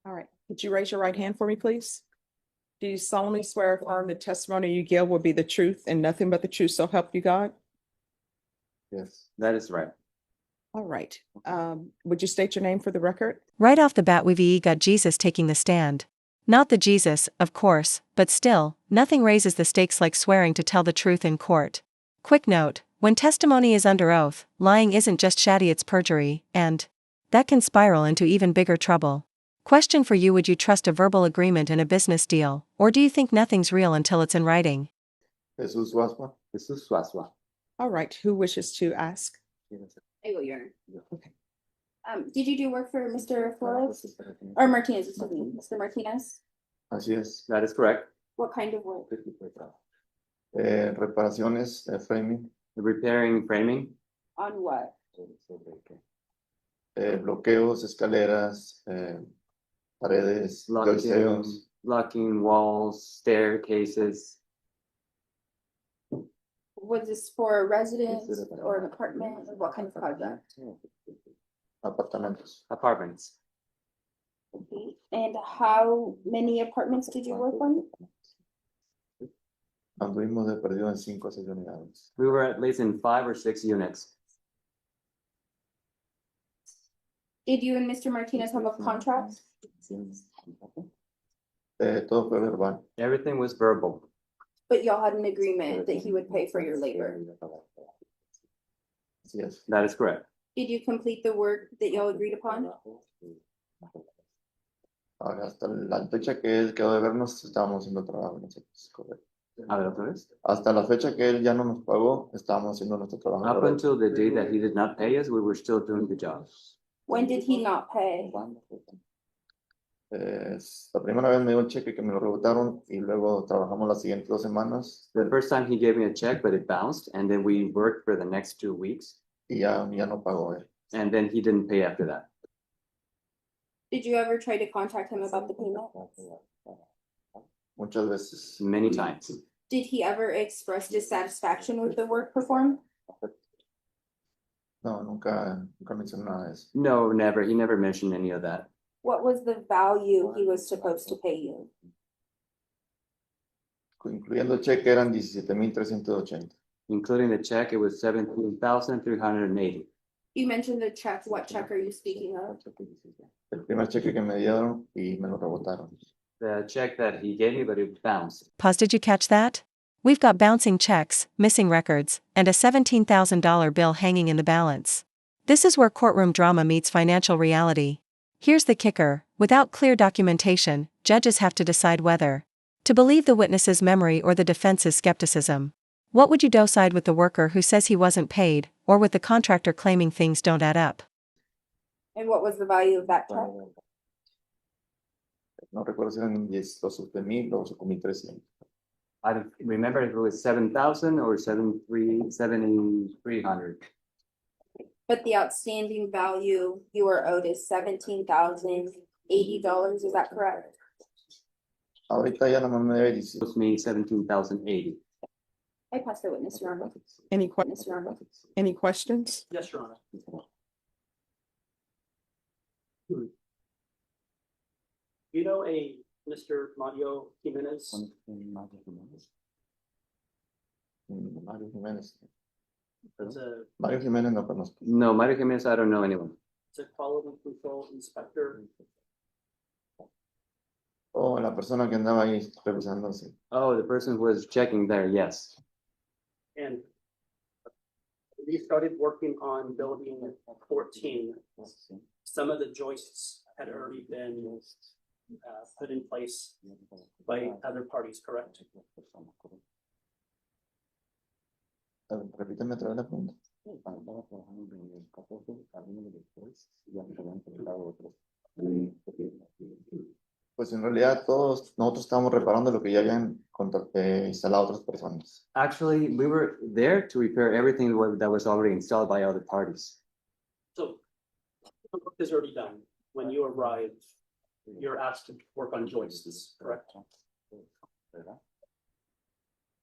All right. Could you raise your right hand for me, please? Do you solemnly swear or affirm the testimony you give will be the truth and nothing but the truth, so help you God? Yes, that is right. All right. Would you state your name for the record? Right off the bat, we've got Jesus taking the stand. Not the Jesus, of course, but still, nothing raises the stakes like swearing to tell the truth in court. Quick note, when testimony is under oath, lying isn't just shoddy, it's perjury, and that can spiral into even bigger trouble. Question for you: would you trust a verbal agreement in a business deal, or do you think nothing's real until it's in writing? Jesus Waswa. Jesus Waswa. All right. Who wishes to ask? I will, Your Honor. Okay. Did you do work for Mr. Flores or Martinez? Excuse me, Mr. Martinez. Así es. That is correct. What kind of work? Reparaciones, framing. Repairing framing. On what? Bloqueos, escaleras, paredes, joisteos. Locking walls, staircases. Was this for a residence or an apartment? What kind of project? Apartamentos. Apartments. Okay. And how many apartments did you work on? Anduvimos de perdido en 5 o 6 unidades. We were at least in 5 or 6 units. Did you and Mr. Martinez have a contract? Todo fue verbal. Everything was verbal. But y'all had an agreement that he would pay for your labor. Yes, that is correct. Did you complete the work that y'all agreed upon? Ahora, hasta la fecha que él quedó de vernos, estábamos haciendo trabajo nosotros, correcto. A ver, otra vez. Hasta la fecha que él ya no nos pagó, estábamos haciendo nuestro trabajo. Up until the day that he did not pay us, we were still doing the job. When did he not pay? La primera vez me dio el cheque que me lo rebotaron y luego trabajamos las siguientes 2 semanas. The first time he gave me a check, but it bounced, and then we worked for the next 2 weeks. Y ya no pagó él. And then he didn't pay after that. Did you ever try to contact him about the payment? Muchas veces. Many times. Did he ever express dissatisfaction with the work performed? No, nunca mencionó nada de eso. No, never. He never mentioned any of that. What was the value he was supposed to pay you? Incluyendo el cheque eran 17,380. Including the check, it was 17,380. You mentioned the check. What check are you speaking of? El primer cheque que me dieron y me lo rebotaron. The check that he gave me, but it bounced. Pause, did you catch that? We've got bouncing checks, missing records, and a $17,000 bill hanging in the balance. This is where courtroom drama meets financial reality. Here's the kicker: without clear documentation, judges have to decide whether to believe the witness's memory or the defense's skepticism. What would you decide with the worker who says he wasn't paid, or with the contractor claiming things don't add up? And what was the value of that check? No recuerdo si eran 10,000 o 8,300. I don't remember if it was 7,000 or 7,300. But the outstanding value you are owed is $17,080. Is that correct? Ahorita ya nomás me debe decir. It was me 17,080. I pass the witness, Your Honor. Any questions? Yes, Your Honor. You know a Mr. Mario Jimenez? Mario Jimenez. Mario Jimenez no conozco. No, Mario Jimenez, I don't know anyone. It's a quality control inspector. Oh, la persona que andaba ahí revisándose. Oh, the person who was checking there, yes. And we started working on building 14. Some of the joists had already been put in place by other parties, correct? Repítame otra vez la pregunta. Pues en realidad todos nosotros estábamos reparando lo que ya habían instalado otras personas. Actually, we were there to repair everything that was already installed by other parties. So the work is already done. When you arrive, you're asked to work on joists, correct?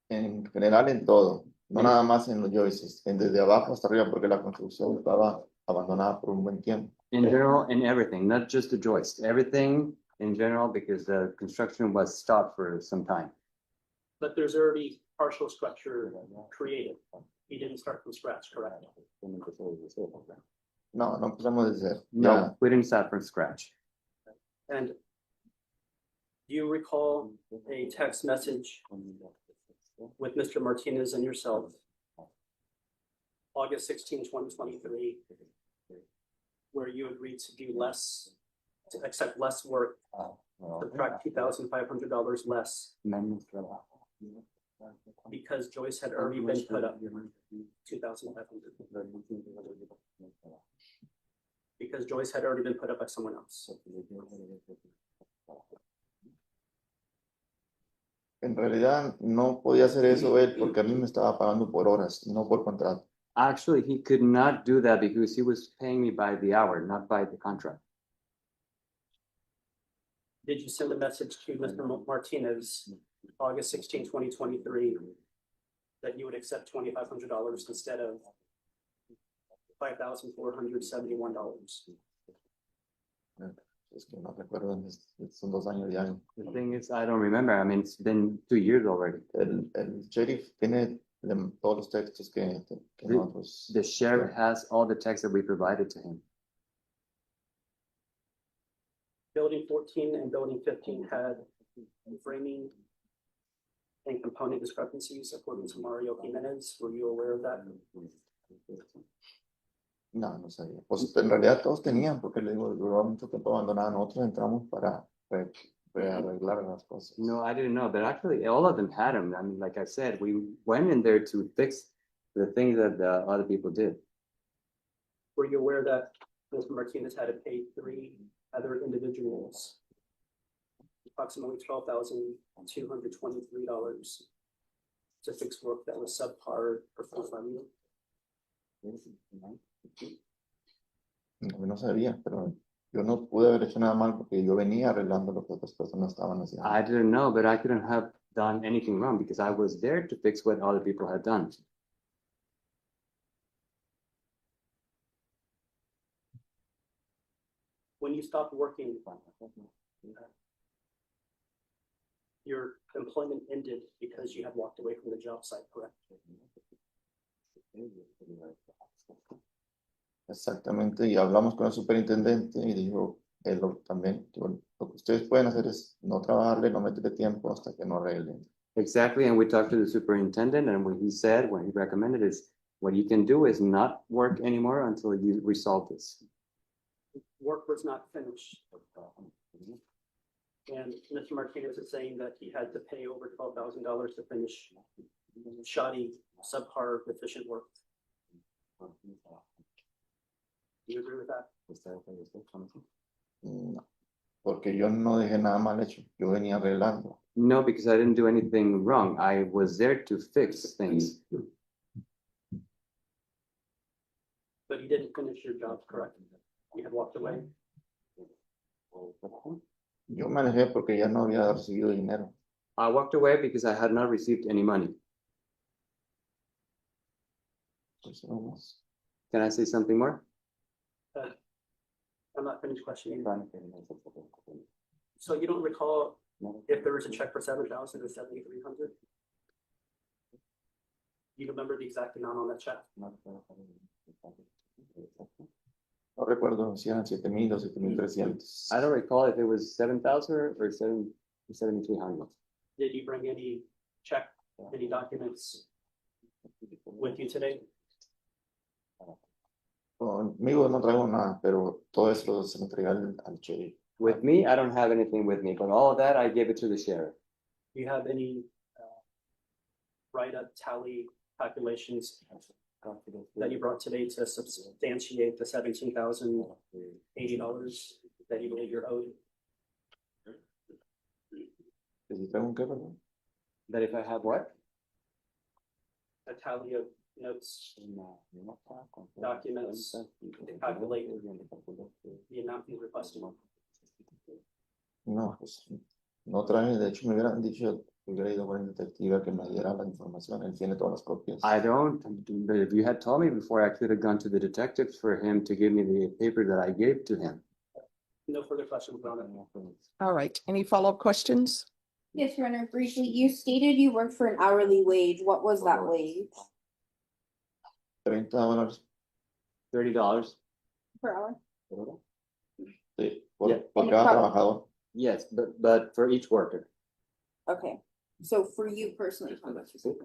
En general en todo, no nada más en los joists, desde abajo hasta arriba, porque la construcción estaba abandonada por un buen tiempo. In general, in everything, not just the joist, everything in general because the construction was stopped for some time. But there's already partial structure created. He didn't start from scratch, correct? No, no empezamos desde cero. No, we didn't start from scratch. And do you recall a text message with Mr. Martinez and yourself, August 16, 2023, where you agreed to do less, to accept less work, subtract $2,500 less because Joyce had already been put up 2,500 because Joyce had already been put up by someone else. En realidad no podía hacer eso él porque a mí me estaba pagando por horas, no por contrato. Actually, he could not do that because he was paying me by the hour, not by the contract. Did you send a message to Mr. Martinez, August 16, 2023, that you would accept $2,500 instead of $5,471? Es que no recuerdo, son 2 años ya. The thing is, I don't remember. I mean, it's been 2 years already. El sheriff tiene todos los textos que nosotros. The sheriff has all the text that we provided to him. Building 14 and building 15 had framing and component discrepancies according to Mario Jimenez. Were you aware of that? No, no sabía. Pues en realidad todos tenían, porque le digo, duró mucho tiempo abandonado. Nosotros entramos para arreglar las cosas. No, I didn't know, but actually all of them had them. I mean, like I said, we went in there to fix the things that the other people did. Were you aware that Mr. Martinez had to pay 3 other individuals approximately $12,223 to fix work that was subpar or full-time? No sabía, pero yo no pude haber hecho nada mal porque yo venía arreglando lo que otras personas estaban haciendo. I didn't know, but I couldn't have done anything wrong because I was there to fix what other people had done. When you stopped working, your employment ended because you had walked away from the job site, correct? Exactamente, y hablamos con el superintendente y dijo, él también, dijo, lo que ustedes pueden hacer es no trabajarle, no meterle tiempo hasta que no arreglen. Exactly, and we talked to the superintendent, and what he said, what he recommended is, what you can do is not work anymore until you resolve this. Work was not finished. And Mr. Martinez is saying that he had to pay over $12,000 to finish shoddy, subpar, deficient work. Do you agree with that? No, porque yo no dejé nada mal hecho, yo venía arreglando. No, because I didn't do anything wrong. I was there to fix things. But you didn't finish your job, correct? You had walked away. Yo me alejé porque ya no había recibido dinero. I walked away because I had not received any money. Entonces, vamos. Can I say something more? I'm not finished questioning. So you don't recall if there was a check for 7,000 or 7,300? You remember the exact amount on that check? No recuerdo si eran 7,000 o 7,300. I don't recall if it was 7,000 or 7,300. Did you bring any check, any documents with you today? Conmigo no traigo nada, pero todo eso se lo entregué al sheriff. With me, I don't have anything with me, but all of that I gave it to the sheriff. Do you have any write-up tally calculations that you brought today to substantiate the $17,080 that you believe you're owed? ¿Que si traigo un qué, perdón? That if I have what? A tally of notes, documents, to calculate the amount he's requesting. No, pues no traje, de hecho me hubieran dicho que hubiera ido con el detective que me diera la información, él tiene todas las copias. I don't, but if you had told me before, I could have gone to the detectives for him to give me the paper that I gave to him. No further questions, Your Honor. All right, any follow-up questions? Yes, Your Honor, briefly, you stated you worked for an hourly wage. What was that wage $30. $30. per hour? Sí, Yeah. por cada trabajador. Yes, but for each worker. Okay, so for you personally, how much is it?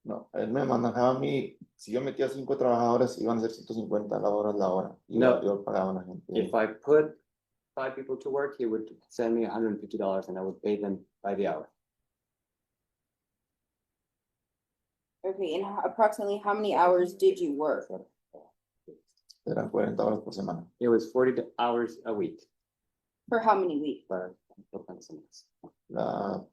No, él me manejaba a mí, si yo metía 5 trabajadores, iban a ser 150 la hora. Y No. yo pagaba a la gente. If I put 5 people to work, he would send me $150 and I would pay them by the hour. Okay, and approximately how many hours did you work? Eran 40 horas por semana. It was 40 hours a week. For how many weeks? Para La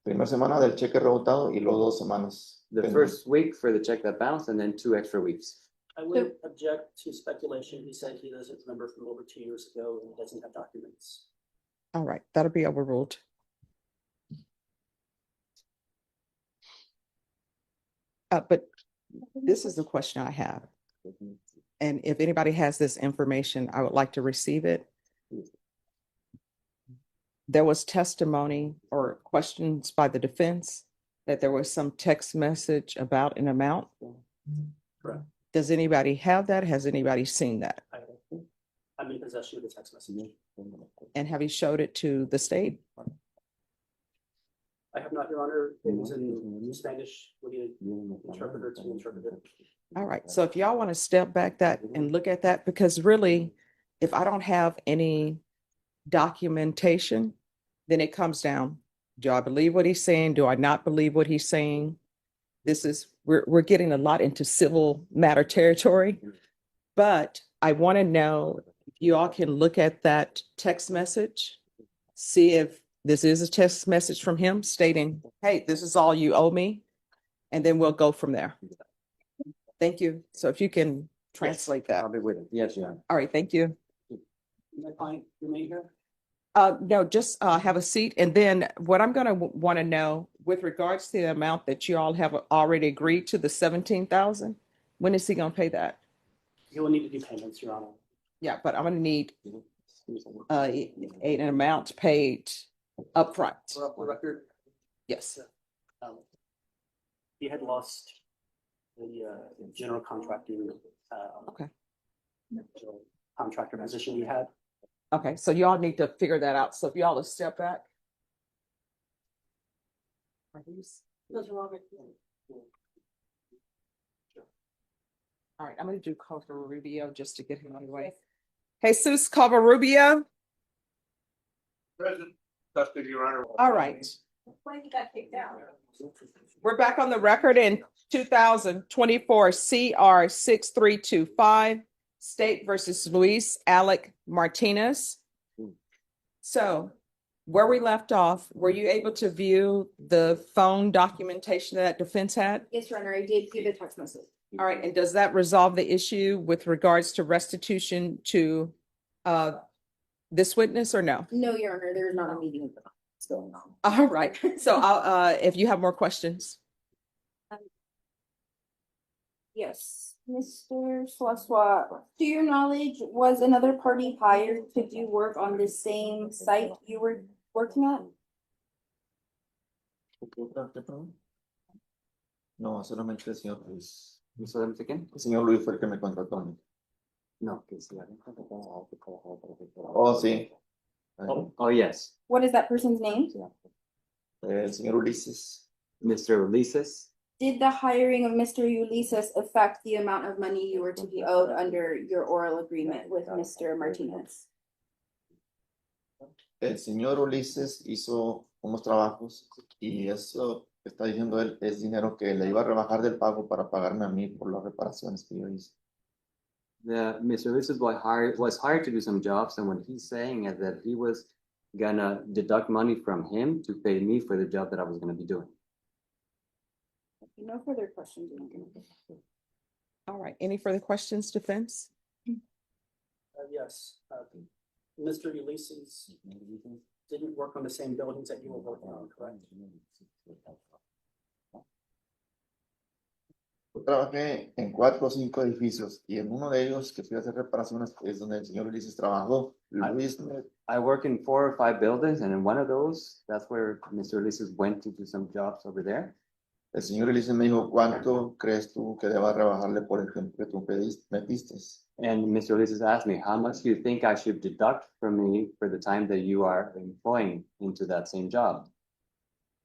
primera semana del cheque rebotado y luego 2 semanas. the first week for the check that bounced and then 2 extra weeks. I would object to speculation. He said he doesn't remember from over 2 years ago and doesn't have documents. All right, that'll be overruled. But this is the question I have. And if anybody has this information, I would like to receive it. There was testimony or questions by the defense that there was some text message about an amount. Correct. Does anybody have that? Has anybody seen that? I'm in possession of the text message. And have you showed it to the state? I have not, Your Honor. It was in Spanish. We need an interpreter to interpret it. All right, so if y'all want to step back that and look at that, because really, if I don't have any documentation, then it comes down, do I believe what he's saying? Do I not believe what he's saying? We're getting a lot into civil matter territory, but I want to know if you all can look at that text message, see if this is a text message from him stating, hey, this is all you owe me, and then we'll go from there. Thank you. So if you can translate that. I'll be with him. Yes, Your Honor. All right, thank you. My client remain here? No, just have a seat. And then what I'm gonna want to know with regards to the amount that you all have already agreed to, the 17,000, when is he gonna pay that? You will need to do payments, Your Honor. Yeah, but I'm gonna need an amount paid upfront. For the record, Yes. he had lost the general contracting Okay. contractor position he had. Okay, so y'all need to figure that out. So if y'all will step back. Are these? All right, I'm gonna do Covarubio just to get him on the way. Jesus Covarubio. Present, custody, Your Honor. All right, When you got kicked out? we're back on the record in 2024 CR 6325, State versus Luis Alec Martinez. So where we left off, were you able to view the phone documentation that defense had? Yes, Your Honor, I did give a text message. All right, and does that resolve the issue with regards to restitution to this witness or no? No, Your Honor, there's not a meeting that's going on. All right, so I'll if you have more questions. Yes, Mr. Swaswa, to your knowledge, was another party hired to do work on the same site you were working at? No, solamente el señor Luis. You saw them again? El señor Luis fue el que me contrató a mí. No, que sí. Oh, sí. Oh, yes. What is that person's name? El señor Ulises. Mr. Ulises. Did the hiring of Mr. Ulysses affect the amount of money you were to be owed under your oral agreement with Mr. Martinez? El señor Ulises hizo unos trabajos y eso que está diciendo él es dinero que le iba a rebajar del pago para pagarme a mí por las reparaciones que yo hice. Mr. Ulises was hired to do some jobs, and what he's saying is that he was gonna deduct money from him to pay me for the job that I was gonna be doing. No further questions. All right, any further questions, defense? Yes, Mr. Ulysses didn't work on the same buildings that you were working on, correct? Yo trabajé en 4 o 5 edificios y en uno de ellos que fui a hacer reparaciones es donde el señor Ulises trabajó. Luis me I work in 4 or 5 buildings, and in one of those, that's where Mr. Ulises went to do some jobs over there. El señor Ulises me dijo, ¿cuánto crees tú que deba rebajarle por el tiempo que tú metiste? And Mr. Ulises asked me, how much do you think I should deduct from me for the time that you are employing into that same job?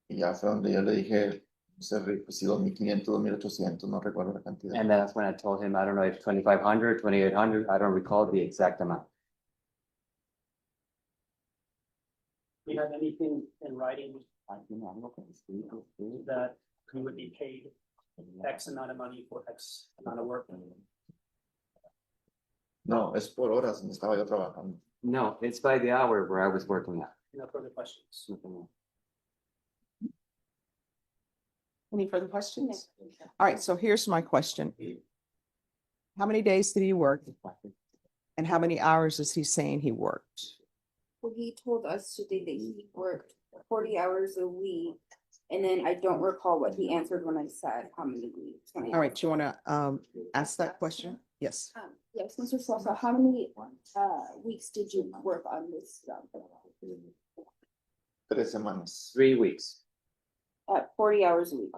Y ya fue donde yo le dije, no sé, pues sí, 2.500, 2.800, no recuerdo la cantidad. And that's when I told him, I don't know if 2,500, 2,800, I don't recall the exact amount. Do you have anything in writing that you would be paid X amount of money for X amount of work? No, es por horas donde estaba yo trabajando. No, it's by the hour where I was working at. No further questions. Any further questions? All right, so here's my question. How many days did he work? And how many hours is he saying he worked? Well, he told us today that he worked 40 hours a week. And then I don't recall what he answered when I said how many weeks. All right, you want to ask that question? Yes. Yes, Mr. Sosa, how many weeks did you work on this job? 3 semanas. 3 weeks. At 40 hours a week.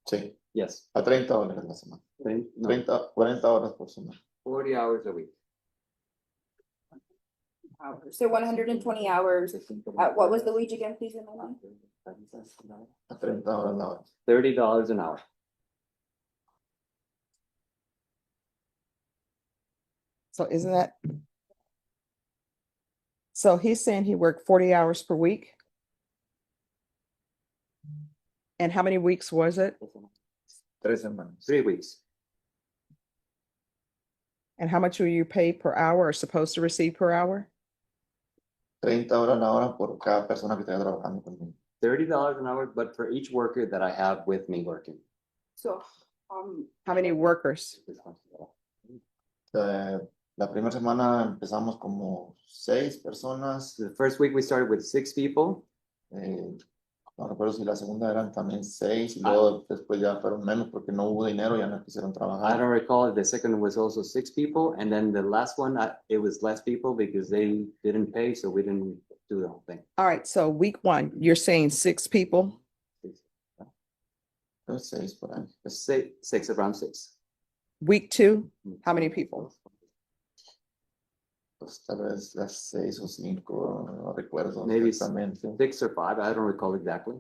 Sí, Yes. a $30 la semana. No, 40 horas por semana. 40 hours a week. Hours. So 120 hours. What was the wage again, please? Remind me? A $30 la hora. $30 an hour. So isn't that? So he's saying he worked 40 hours per week? And how many weeks was it? 3 semanas. 3 weeks. And how much were you paid per hour or supposed to receive per hour? 30 horas la hora por cada persona que esté trabajando conmigo. $30 an hour, but for each worker that I have with me working. So, How many workers? La primera semana empezamos como 6 personas. The first week we started with 6 people. No recuerdo si la segunda eran también 6 y luego después ya fueron menos porque no hubo dinero, ya no quisieron I trabajar. don't recall if the second one was also 6 people, and then the last one, it was less people because they didn't pay, so we didn't do the whole thing. All right, so week 1, you're saying 6 people? Creo 6 por ahí. Six, around 6. Week 2, how many people? Pues tal vez las 6 o 5, no recuerdo Maybe exactamente. 6 or 5, I don't recall exactly.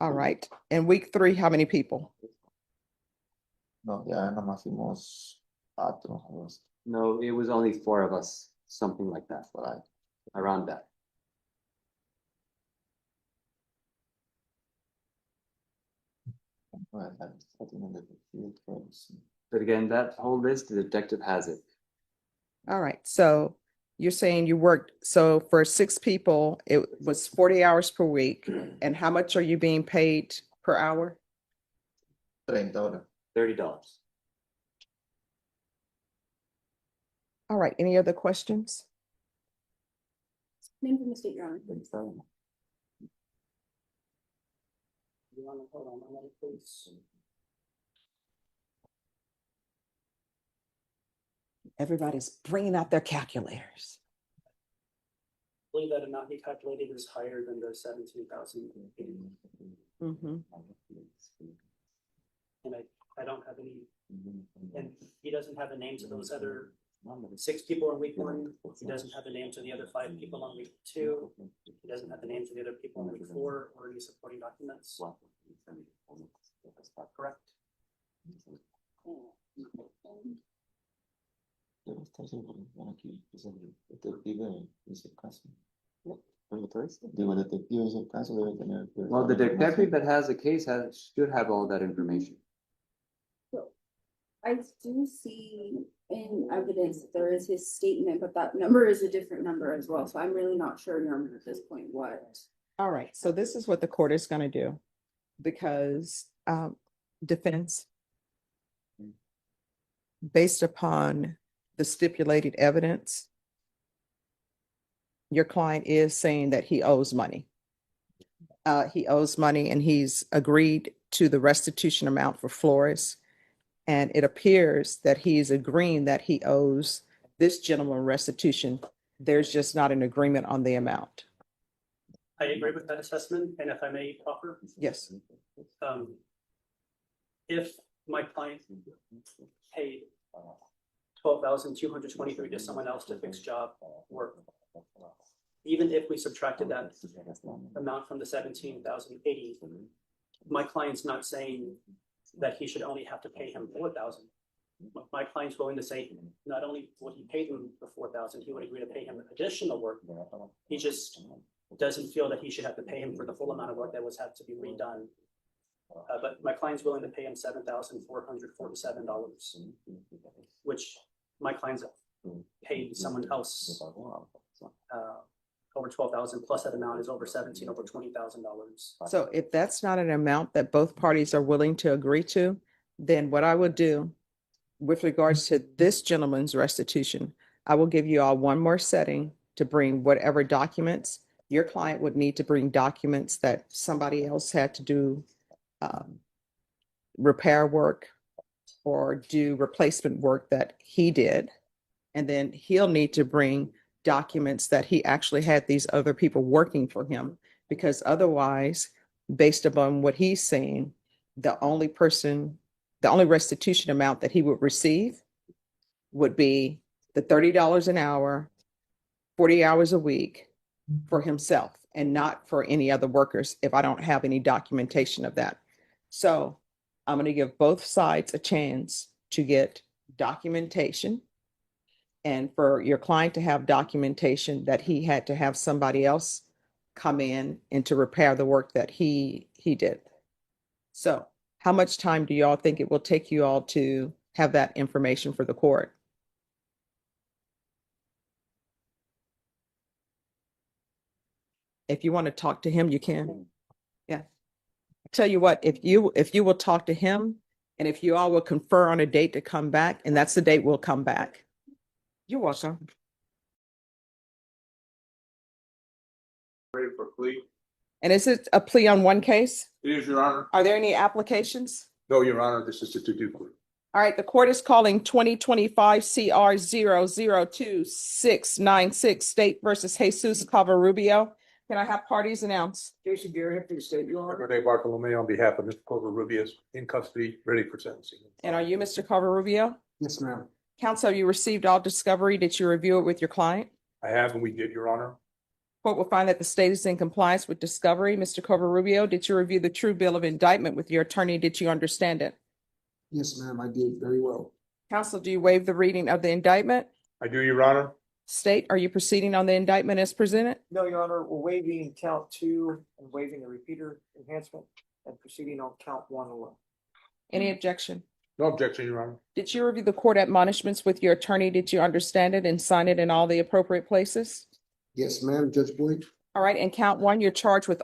All right. And week 3, how many people? No, ya nomás fuimos 4 o así. No, it was only 4 of us, something like that, Por ahí. around that. Bueno, está teniendo que- pues, But again, that whole list, the detective has it. All right, so you're saying you worked, so for 6 people, it was 40 hours per week. And how much are you being paid per hour? 30 horas. $30. All right, any other questions? name from the state, Your Honor. You wanna hold on a minute, please? Everybody's bringing out their calculators. Believe that amount he calculated is higher than the 17,000. Mhm. And I don't have any, and he doesn't have the names of those other 6 people on week 1. He doesn't have the names of the other 5 people on week 2. He doesn't have the names of the other people on week 4 or any supporting documents. Correct? Debe estar seguro. Bueno, aquí pues, el detective hizo el caso. Digo, el detective hizo el caso, debe tener. pues, Well, the la detective información. that has the case should have all that information. I do see in evidence that there is his statement, but that number is a different number as well. So I'm really not sure, Your Honor, at this point what. All right, so this is what the court is going to do because defense, based upon the stipulated evidence, your client is saying that he owes money. he owes money and he's agreed to the restitution amount for Flores. And it appears that he is agreeing that he owes this gentleman restitution. There's just not an agreement on the amount. I agree with that assessment, and if I may offer, Yes. If my client paid $12,223 to someone else to fix job work, even if we subtracted that amount from the $17,080, my client's not saying that he should only have to pay him $4,000. My client's willing to say not only would he pay him the $4,000, he would agree to pay him additional work. He just doesn't feel that he should have to pay him for the full amount of work that was had to be redone. But my client's willing to pay him $7,447, which my client's paid someone else over $12,000 plus that amount is over $17,000, over $20,000. So if that's not an amount that both parties are willing to agree to, then what I would do with regards to this gentleman's restitution, I will give you all one more setting to bring whatever documents. Your client would need to bring documents that somebody else had to do repair work or do replacement work that he did. And then he'll need to bring documents that he actually had these other people working for him, because otherwise, based upon what he's saying, the only restitution amount that he would receive would be the $30 an hour, 40 hours a week for himself and not for any other workers if I don't have any documentation of that. So I'm going to give both sides a chance to get documentation, and for your client to have documentation that he had to have somebody else come in and to repair the work that he did. So how much time do y'all think it will take you all to have that information for the court? If you want to talk to him, you can. Yeah. Tell you what, if you will talk to him and if you all will confer on a date to come back, and that's the date we'll come back. You're welcome. Ready for plea? And is it a plea on one case? It is, Your Honor. Are there any applications? No, Your Honor, this is a to-do plea. All right, the court is calling 2025 CR 002696 State versus Jesus Covarrubio. Can I have parties announced? Jason Garrett, for the state, Your Honor. Rene Bartolome on behalf of Mr. Covarrubias in custody, ready for sentencing. And are you Mr. Covarrubio? Yes, ma'am. Counsel, you received all discovery. Did you review it with your client? I have, and we did, Your Honor. Court will find that the state is in compliance with discovery. Mr. Covarrubio, did you review the true bill of indictment with your attorney? Did you understand it? Yes, ma'am, I did very well. Counsel, do you waive the reading of the indictment? I do, Your Honor. State, are you proceeding on the indictment as presented? No, Your Honor, we're waiving count 2 and waiving the repeater enhancement and proceeding on count 1 alone. Any objection? No objection, Your Honor. Did you review the court admonishments with your attorney? Did you understand it and sign it in all the appropriate places? Yes, ma'am, Judge Boyd. All right, and count 1, you're charged with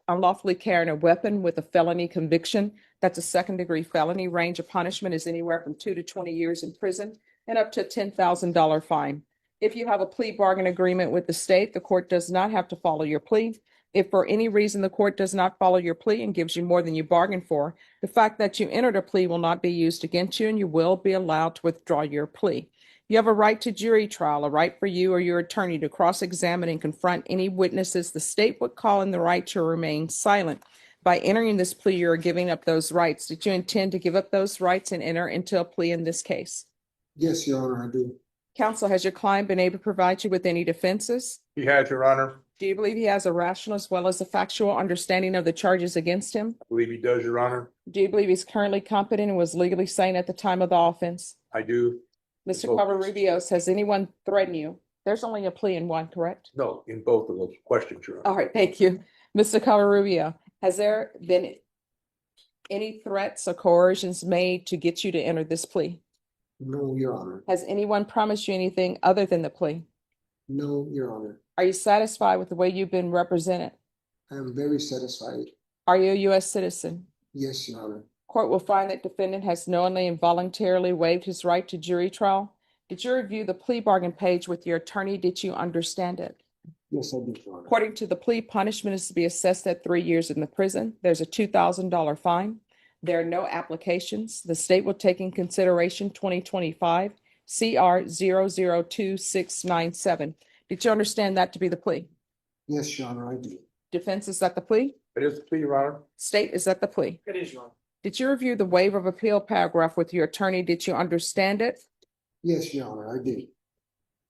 unlawfully carrying a weapon with a felony conviction. That's a second-degree felony. Range of punishment is anywhere from 2 to 20 years in prison and up to a $10,000 fine. If you have a plea bargain agreement with the state, the court does not have to follow your plea. If for any reason the court does not follow your plea and gives you more than you bargained for, the fact that you entered a plea will not be used against you and you will be allowed to withdraw your plea. You have a right to jury trial, a right for you or your attorney to cross-examine and confront any witnesses the state would call in the right to remain silent. By entering this plea, you are giving up those rights. Did you intend to give up those rights and enter into a plea in this case? Yes, Your Honor, I do. Counsel, has your client been able to provide you with any defenses? He has, Your Honor. Do you believe he has a rational as well as a factual understanding of the charges against him? I believe he does, Your Honor. Do you believe he's currently competent and was legally sane at the time of the offense? I do. Mr. Both. Covarrubias, has anyone threatened you? There's only a plea in one, correct? No, in both of those questions, Your Honor. All right, thank you. Mr. Covarrubio, has there been any threats or coercions made to get you to enter this plea? No, Your Honor. Has anyone promised you anything other than the plea? No, Your Honor. Are you satisfied with the way you've been represented? I am very satisfied. Are you a U.S. citizen? Yes, Your Honor. Court will find that defendant has knowingly and voluntarily waived his right to jury trial. Did you review the plea bargain page with your attorney? Did you understand it? Yes, I did, Your Honor. According to the plea, punishment is to be assessed at 3 years in the prison. There's a $2,000 fine. There are no applications. The state will take in consideration 2025 CR 002697. Did you understand that to be the plea? Yes, Your Honor, I did. Defense, is that the plea? It is the plea, Your Honor. State, is that the plea? It is, Your Honor. Did you review the waiver of appeal paragraph with your attorney? Did you understand it? Yes, Your Honor, I did.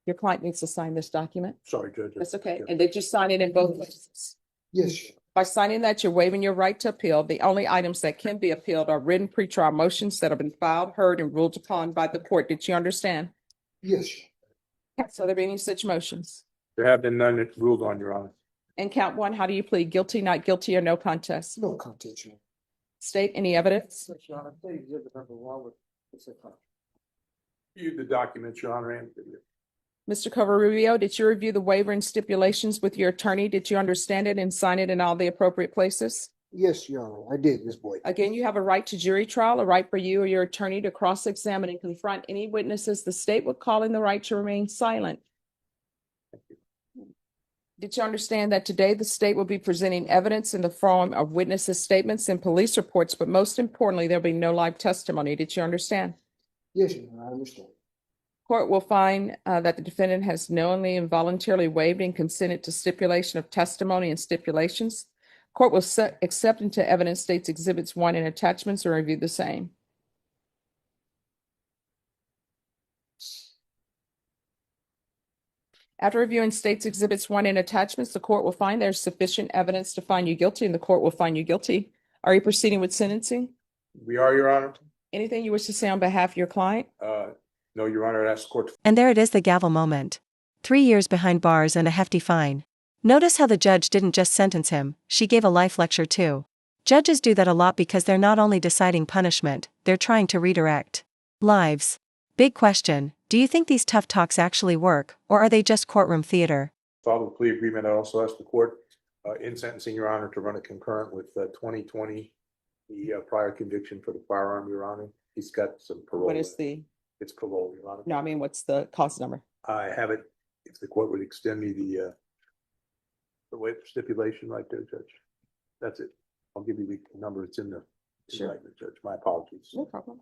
Your client needs to sign this document. Sorry, Judge. That's okay. And did you sign it in both places? Yes, Your Honor. By signing that, you're waiving your right to appeal. The only items that can be appealed are written pretrial motions that have been filed, heard, and ruled upon by the court. Did you understand? Yes, Your Honor. So there be any such motions? There have been none that ruled on, Your Honor. And count one, how do you plead? Guilty, not guilty, or no contest? No contest, Your Honor. State, any evidence? Yes, Your Honor. Please exhibit number one with it's a copy. Viewed the documents, Your Honor, and Mr. Covarubio, did you review the waiver and stipulations with your attorney? Did you understand it and sign it in all the appropriate places? Yes, Your Honor, I did, Ms. Boyd. Again, you have a right to jury trial, a right for you or your attorney to cross-examine and confront any witnesses the state would call in the right to remain silent. Did you understand that today the state will be presenting evidence in the form of witnesses' statements and police reports, but most importantly, there'll be no live testimony? Did you understand? Yes, Your Honor, I understand. Court will find that the defendant has knowingly and voluntarily waived and consented to stipulation of testimony and stipulations. Court will accept into evidence states exhibits 1 and attachments and review the same. After reviewing states exhibits 1 and attachments, the court will find there's sufficient evidence to find you guilty, and the court will find you guilty. Are you proceeding with sentencing? we are, Your Honor. Anything you wish to say on behalf of your client? No, Your Honor, that's the court. And there it is, the gavel moment. 3 years behind bars and a hefty fine. Notice how the judge didn't just sentence him, she gave a life lecture too. Judges do that a lot because they're not only deciding punishment, they're trying to redirect lives. Big question, do you think these tough talks actually work, or are they just courtroom theater? Follow the plea agreement. I also asked the court in sentencing, Your Honor, to run a concurrent with 2020, the prior conviction for the firearm, Your Honor. He's got some parole. What is the, It's parole, Your Honor. no, I mean, what's the cost number? I have it, if the court would extend me the waiver stipulation right there, Judge. That's it. I'll give you the number. It's in the Sure. indictment, Judge. My apologies. No problem.